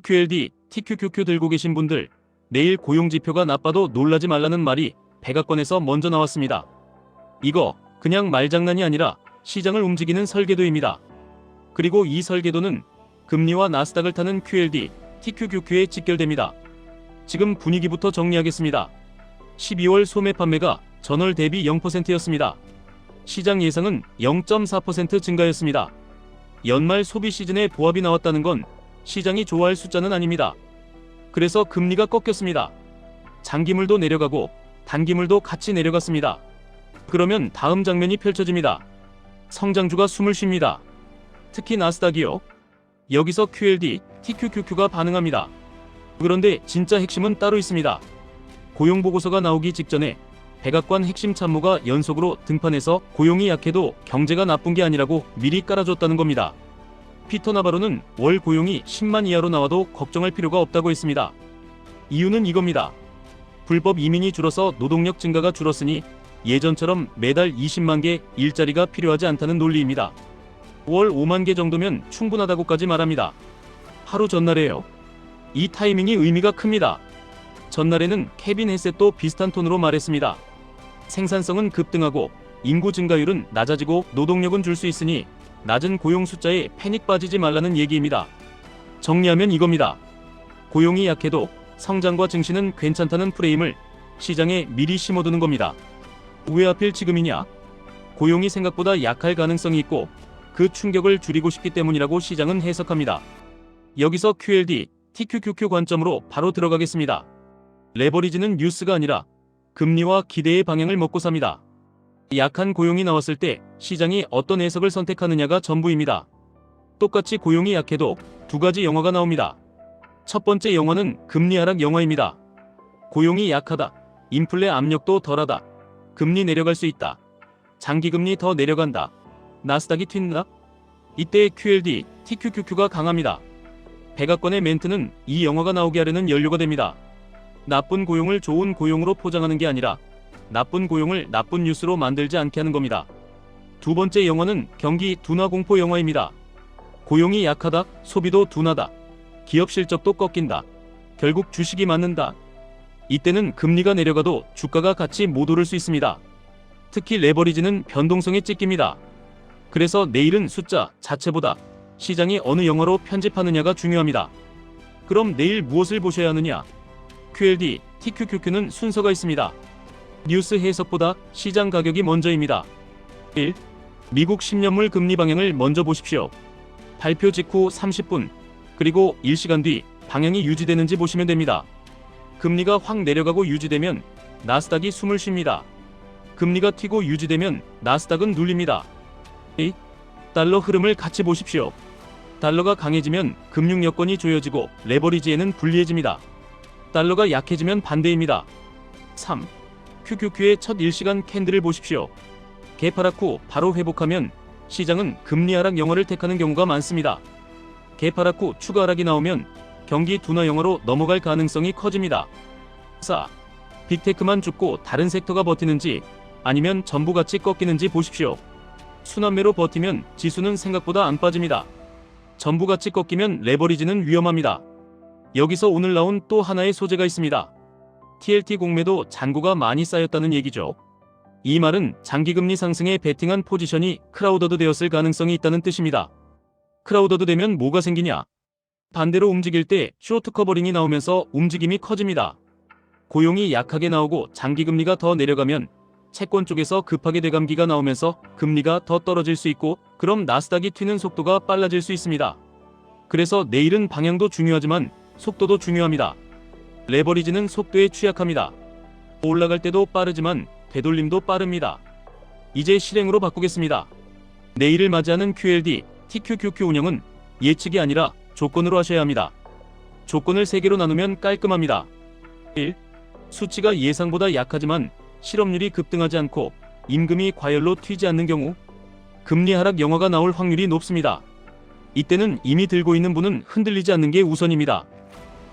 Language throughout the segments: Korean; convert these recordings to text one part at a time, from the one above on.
QLD, TQQQ 들고 계신 분들, 내일 고용지표가 나빠도 놀라지 말라는 말이 백악관에서 먼저 나왔습니다. 이거 그냥 말장난이 아니라 시장을 움직이는 설계도입니다. 그리고 이 설계도는 금리와 나스닥을 타는 QLD, TQQQ에 직결됩니다. 지금 분위기부터 정리하겠습니다. 12월 소매 판매가 전월 대비 0%였습니다. 시장 예상은 0.4% 증가였습니다. 연말 소비 시즌에 보합이 나왔다는 건 시장이 좋아할 숫자는 아닙니다. 그래서 금리가 꺾였습니다. 장기물도 내려가고 단기물도 같이 내려갔습니다. 그러면 다음 장면이 펼쳐집니다. 성장주가 숨을 쉽니다. 특히 나스닥이요. 여기서 QLD, TQQQ가 반응합니다. 그런데 진짜 핵심은 따로 있습니다. 고용보고서가 나오기 직전에 백악관 핵심 참모가 연속으로 등판해서 고용이 약해도 경제가 나쁜 게 아니라고 미리 깔아줬다는 겁니다. 피터 나바로는 월 고용이 10만 이하로 나와도 걱정할 필요가 없다고 했습니다. 이유는 이겁니다. 불법 이민이 줄어서 노동력 증가가 줄었으니 예전처럼 매달 20만 개 일자리가 필요하지 않다는 논리입니다. 월 5만 개 정도면 충분하다고까지 말합니다. 하루 전날에요. 이 타이밍이 의미가 큽니다. 전날에는 케빈 헤셋도 비슷한 톤으로 말했습니다. 생산성은 급등하고 인구 증가율은 낮아지고 노동력은 줄 수 있으니 낮은 고용 숫자에 패닉 빠지지 말라는 얘기입니다. 정리하면 이겁니다. 고용이 약해도 성장과 증시는 괜찮다는 프레임을 시장에 미리 심어두는 겁니다. 왜 하필 지금이냐? 고용이 생각보다 약할 가능성이 있고 그 충격을 줄이고 싶기 때문이라고 시장은 해석합니다. 여기서 QLD, TQQQ 관점으로 바로 들어가겠습니다. 레버리지는 뉴스가 아니라 금리와 기대의 방향을 먹고 삽니다. 약한 고용이 나왔을 때 시장이 어떤 해석을 선택하느냐가 전부입니다. 똑같이 고용이 약해도 두 가지 영화가 나옵니다. 첫 번째 영화는 금리 하락 영화입니다. 고용이 약하다. 인플레 압력도 덜하다. 금리 내려갈 수 있다. 장기금리 더 내려간다. 나스닥이 튄다. 이때 QLD, TQQQ가 강합니다. 백악관의 멘트는 이 영화가 나오게 하려는 연료가 됩니다. 나쁜 고용을 좋은 고용으로 포장하는 게 아니라 나쁜 고용을 나쁜 뉴스로 만들지 않게 하는 겁니다. 두 번째 영화는 경기 둔화 공포 영화입니다. 고용이 약하다, 소비도 둔하다, 기업 실적도 꺾인다, 결국 주식이 맞는다. 이때는 금리가 내려가도 주가가 같이 못 오를 수 있습니다. 특히 레버리지는 변동성에 찍힙니다. 그래서 내일은 숫자 자체보다 시장이 어느 영화로 편집하느냐가 중요합니다. 그럼 내일 무엇을 보셔야 하느냐? QLD, TQQQ는 순서가 있습니다. 뉴스 해석보다 시장 가격이 먼저입니다. 1. 미국 10년물 금리 방향을 먼저 보십시오. 발표 직후 30분, 그리고 1시간 뒤 방향이 유지되는지 보시면 됩니다. 금리가 확 내려가고 유지되면 나스닥이 숨을 쉽니다. 금리가 튀고 유지되면 나스닥은 눌립니다. 2. 달러 흐름을 같이 보십시오. 달러가 강해지면 금융 여건이 조여지고 레버리지에는 불리해집니다. 달러가 약해지면 반대입니다. 3. QQQ의 첫 1시간 캔들을 보십시오. 개파락 후 바로 회복하면 시장은 금리 하락 영화를 택하는 경우가 많습니다. 개파락 후 추가 하락이 나오면 경기 둔화 영화로 넘어갈 가능성이 커집니다. 4. 빅테크만 죽고 다른 섹터가 버티는지 아니면 전부 같이 꺾이는지 보십시오. 순환매로 버티면 지수는 생각보다 안 빠집니다. 전부 같이 꺾이면 레버리지는 위험합니다. 여기서 오늘 나온 또 하나의 소재가 있습니다. TLT 공매도 잔고가 많이 쌓였다는 얘기죠. 이 말은 장기금리 상승에 베팅한 포지션이 크라우더드 되었을 가능성이 있다는 뜻입니다. 크라우더드 되면 뭐가 생기냐? 반대로 움직일 때 쇼트 커버링이 나오면서 움직임이 커집니다. 고용이 약하게 나오고 장기금리가 더 내려가면 채권 쪽에서 급하게 대감기가 나오면서 금리가 더 떨어질 수 있고 그럼 나스닥이 튀는 속도가 빨라질 수 있습니다. 그래서 내일은 방향도 중요하지만 속도도 중요합니다. 레버리지는 속도에 취약합니다. 올라갈 때도 빠르지만 되돌림도 빠릅니다. 이제 실행으로 바꾸겠습니다. 내일을 맞이하는 QLD, TQQQ 운영은 예측이 아니라 조건으로 하셔야 합니다. 조건을 3개로 나누면 깔끔합니다. 1. 수치가 예상보다 약하지만 실업률이 급등하지 않고 임금이 과열로 튀지 않는 경우 금리 하락 영화가 나올 확률이 높습니다. 이때는 이미 들고 있는 분은 흔들리지 않는 게 우선입니다.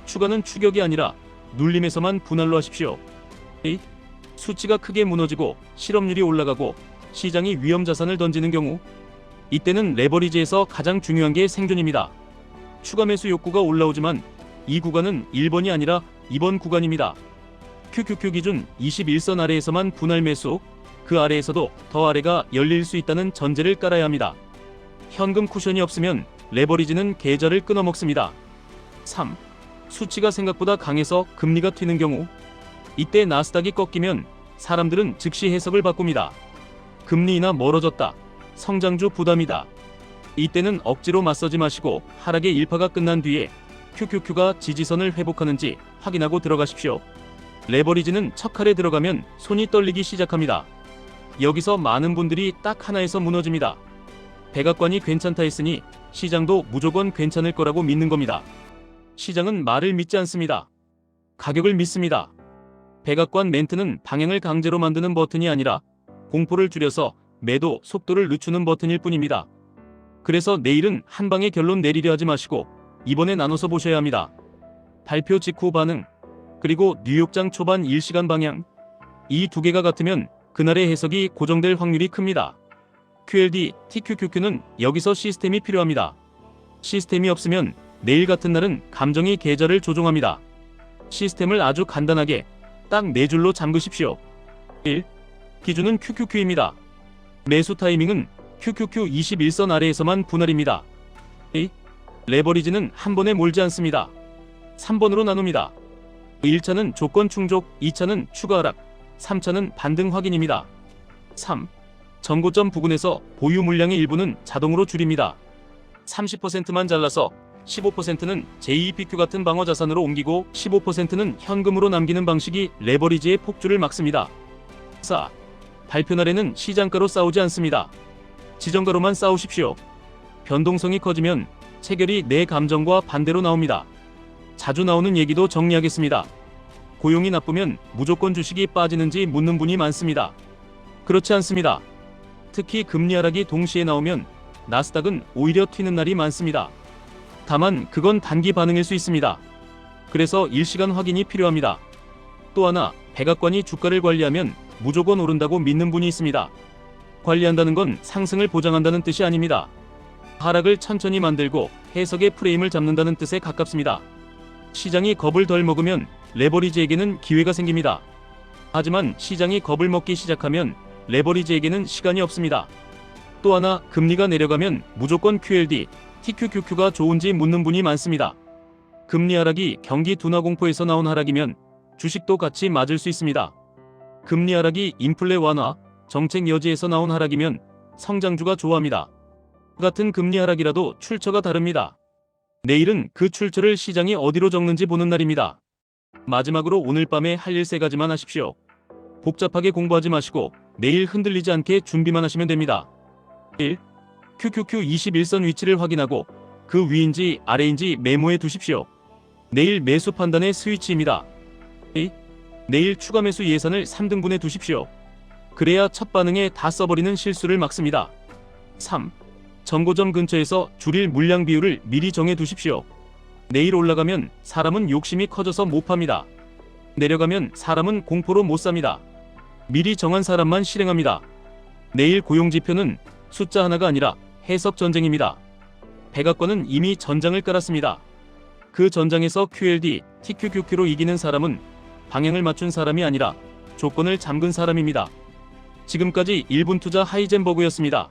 추가는 추격이 아니라 눌림에서만 분할로 하십시오. 2. 수치가 크게 무너지고 실업률이 올라가고 시장이 위험 자산을 던지는 경우 이때는 레버리지에서 가장 중요한 게 생존입니다. 추가 매수 욕구가 올라오지만 이 구간은 1번이 아니라 2번 구간입니다. QQQ 기준 21선 아래에서만 분할 매수, 그 아래에서도 더 아래가 열릴 수 있다는 전제를 깔아야 합니다. 현금 쿠션이 없으면 레버리지는 계좌를 끊어먹습니다. 3. 수치가 생각보다 강해서 금리가 튀는 경우, 이때 나스닥이 꺾이면 사람들은 즉시 해석을 바꿉니다. 금리 인하 멀어졌다. 성장주 부담이다. 이때는 억지로 맞서지 마시고 하락의 일파가 끝난 뒤에 QQQ가 지지선을 회복하는지 확인하고 들어가십시오. 레버리지는 척칼에 들어가면 손이 떨리기 시작합니다. 여기서 많은 분들이 딱 하나에서 무너집니다. 백악관이 괜찮다 했으니 시장도 무조건 괜찮을 거라고 믿는 겁니다. 시장은 말을 믿지 않습니다. 가격을 믿습니다. 백악관 멘트는 방향을 강제로 만드는 버튼이 아니라 공포를 줄여서 매도 속도를 늦추는 버튼일 뿐입니다. 그래서 내일은 한 방에 결론 내리려 하지 마시고 이번에 나눠서 보셔야 합니다. 발표 직후 반응, 그리고 뉴욕장 초반 일시간 방향, 이 두 개가 같으면 그날의 해석이 고정될 확률이 큽니다. QLD, TQQQ는 여기서 시스템이 필요합니다. 시스템이 없으면 내일 같은 날은 감정이 계좌를 조종합니다. 시스템을 아주 간단하게 딱 4줄로 잠그십시오. 1. 기준은 QQQ입니다. 매수 타이밍은 QQQ 21선 아래에서만 분할입니다. 2. 레버리지는 한 번에 몰지 않습니다. 3번으로 나눕니다. 1차는 조건 충족, 2차는 추가 하락, 3차는 반등 확인입니다. 3. 전고점 부근에서 보유 물량의 일부는 자동으로 줄입니다. 30%만 잘라서 15%는 JEPQ 같은 방어 자산으로 옮기고 15%는 현금으로 남기는 방식이 레버리지의 폭주를 막습니다. 4. 발표 날에는 시장가로 싸우지 않습니다. 지정가로만 싸우십시오. 변동성이 커지면 체결이 내 감정과 반대로 나옵니다. 자주 나오는 얘기도 정리하겠습니다. 고용이 나쁘면 무조건 주식이 빠지는지 묻는 분이 많습니다. 그렇지 않습니다. 특히 금리 하락이 동시에 나오면 나스닥은 오히려 튀는 날이 많습니다. 다만 그건 단기 반응일 수 있습니다. 그래서 일시간 확인이 필요합니다. 또 하나, 백악관이 주가를 관리하면 무조건 오른다고 믿는 분이 있습니다. 관리한다는 건 상승을 보장한다는 뜻이 아닙니다. 하락을 천천히 만들고 해석의 프레임을 잡는다는 뜻에 가깝습니다. 시장이 겁을 덜 먹으면 레버리지에게는 기회가 생깁니다. 하지만 시장이 겁을 먹기 시작하면 레버리지에게는 시간이 없습니다. 또 하나, 금리가 내려가면 무조건 QLD, TQQQ가 좋은지 묻는 분이 많습니다. 금리 하락이 경기 둔화 공포에서 나온 하락이면 주식도 같이 맞을 수 있습니다. 금리 하락이 인플레 완화, 정책 여지에서 나온 하락이면 성장주가 좋아합니다. 같은 금리 하락이라도 출처가 다릅니다. 내일은 그 출처를 시장이 어디로 적는지 보는 날입니다. 마지막으로 오늘 밤에 할 일 3가지만 하십시오. 복잡하게 공부하지 마시고 내일 흔들리지 않게 준비만 하시면 됩니다. 1. QQQ 21선 위치를 확인하고 그 위인지 아래인지 메모해 두십시오. 내일 매수 판단의 스위치입니다. 2. 내일 추가 매수 예산을 3등분해 두십시오. 그래야 첫 반응에 다 써버리는 실수를 막습니다. 3. 전고점 근처에서 줄일 물량 비율을 미리 정해 두십시오. 내일 올라가면 사람은 욕심이 커져서 못 팝니다. 내려가면 사람은 공포로 못 삽니다. 미리 정한 사람만 실행합니다. 내일 고용지표는 숫자 하나가 아니라 해석 전쟁입니다. 백악관은 이미 전장을 깔았습니다. 그 전장에서 QLD, TQQQ로 이기는 사람은 방향을 맞춘 사람이 아니라 조건을 잠근 사람입니다. 지금까지 1분 투자 하이젠버그였습니다.